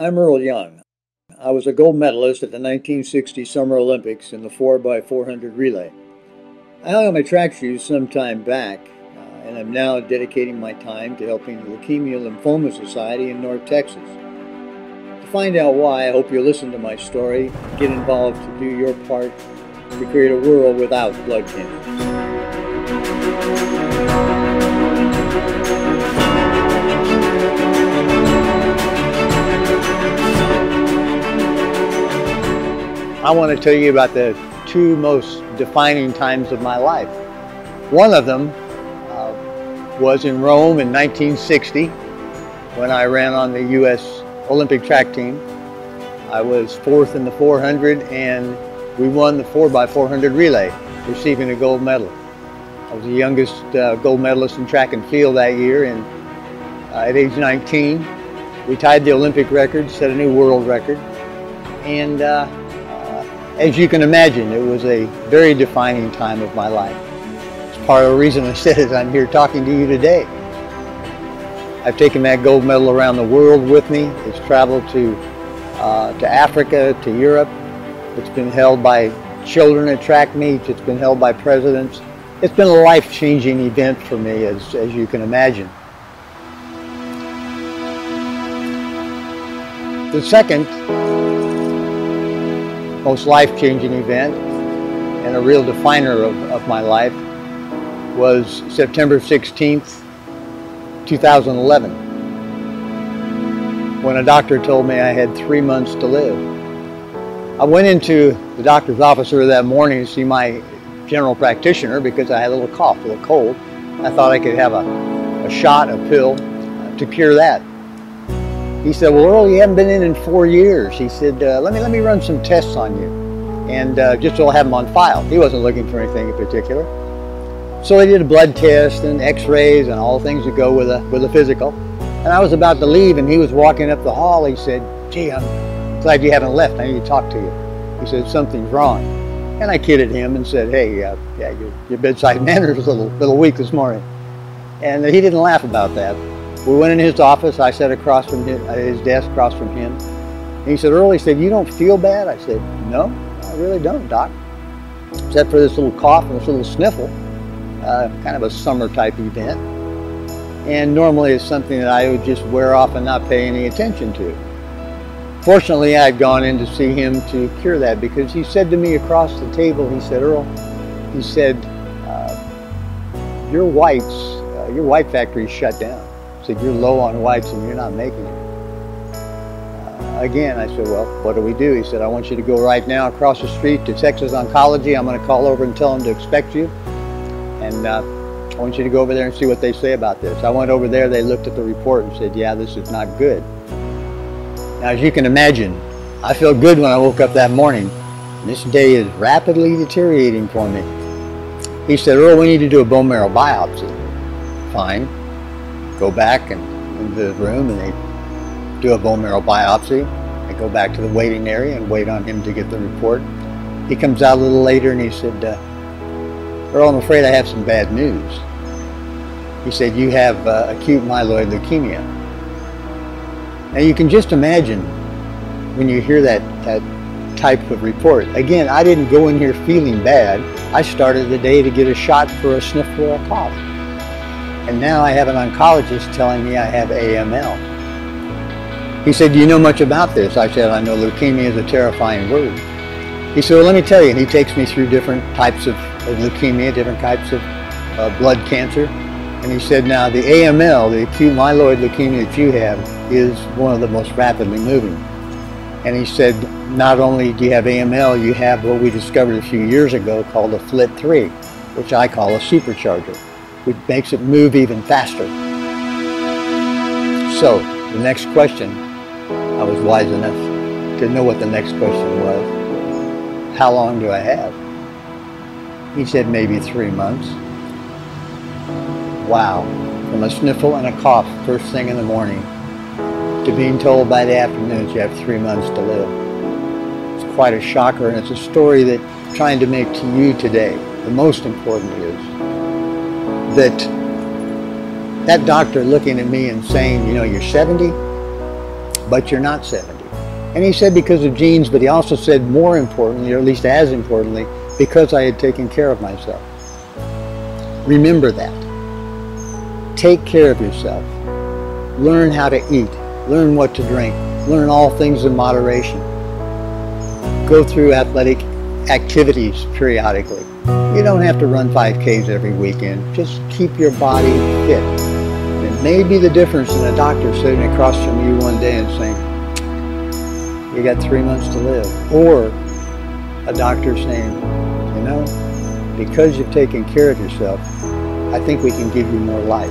I'm Earl Young. I was a gold medalist at the 1960 Summer Olympics in the 4x400 relay. I hung on my track shoes some time back, and I'm now dedicating my time to helping the Leukemia Lymphoma Society in North Texas. To find out why, I hope you'll listen to my story, get involved to do your part to create a world without blood cancer. I want to tell you about the two most defining times of my life. One of them was in Rome in 1960 when I ran on the U.S. Olympic track team. I was fourth in the 400 and we won the 4x400 relay, receiving a gold medal. I was the youngest gold medalist in track and field that year, and at age 19 we tied the Olympic record, set a new world record, and as you can imagine, it was a very defining time of my life. It's part of the reason I said it, I'm here talking to you today. I've taken that gold medal around the world with me. It's traveled to Africa, to Europe. It's been held by children at track meets. It's been held by presidents. It's been a life-changing event for me, as you can imagine. The second most life-changing event and a real definer of my life was September 16th, 2011, when a doctor told me I had 3 months to live. I went into the doctor's office early that morning to see my general practitioner because I had a little cough, a little cold. I thought I could have a shot, a pill to cure that. He said, "Well, Earl, you haven't been in 4 years." He said, let me run some tests on you, and just so I'll have them on file. He wasn't looking for anything in particular. So they did a blood test and x-rays and all things that go with a physical. And I was about to leave, and he was walking up the hall. He said, "Gee, I'm glad you haven't left. I need to talk to you." He said, "Something's wrong." And I kidded him and said, "Hey, yeah, your bedside manner is a little weak this morning." And he didn't laugh about that. We went in his office. I sat across from his desk, across from him. And he said, "Earl," he said, "you don't feel bad?" I said, "No, I really don't, Doc. Except for this little cough and this little sniffle, kind of a summer type event. And normally it's something that I would just wear off and not pay any attention to." Fortunately, I'd gone in to see him to cure that, because he said to me across the table, he said, "Earl," he said, your white factory is shut down. He said, "You're low on whites and you're not making it." Again, I said, "Well, what do we do?" He said, "I want you to go right now across the street to Texas Oncology. I'm going to call over and tell them to expect you. And I want you to go over there and see what they say about this." I went over there, they looked at the report and said, "Yeah, this is not good." Now, as you can imagine, I felt good when I woke up that morning. This day is rapidly deteriorating for me. He said, "Earl, we need to do a bone marrow biopsy." Fine. Go back into the room and they do a bone marrow biopsy. I go back to the waiting area and wait on him to get the report. He comes out a little later and he said, "Earl, I'm afraid I have some bad news." He said, "You have acute myeloid leukemia." Now you can just imagine when you hear that type of report. Again, I didn't go in here feeling bad. I started the day to get a shot for a sniffle or a cough. And now I have an oncologist telling me I have AML. He said, "Do you know much about this?" I said, "I know leukemia is a terrifying word." He said, "Well, let me tell you." And he takes me through different types of leukemia, different types of blood cancer. And he said, "Now the AML, the acute myeloid leukemia that you have, is one of the most rapidly moving." And he said, "Not only do you have AML, you have what we discovered a few years ago called a FLT3, which I call a supercharger, which makes it move even faster." So the next question, I was wise enough to know what the next question was. How long do I have? He said, "Maybe 3 months." Wow, from a sniffle and a cough first thing in the morning to being told by the afternoon you have 3 months to live. It's quite a shocker, and it's a story that I'm trying to make to you today. The most important is that doctor looking at me and saying, "You know, you're 70, but you're not 70. And he said because of genes, but he also said more importantly, or at least as importantly, because I had taken care of myself. Remember that. Take care of yourself. Learn how to eat. Learn what to drink. Learn all things in moderation. Go through athletic activities periodically. You don't have to run 5Ks every weekend. Just keep your body fit. And it may be the difference in a doctor sitting across from you one day and saying, you got 3 months to live. Or a doctor saying, you know, because you've taken care of yourself, I think we can give you more life.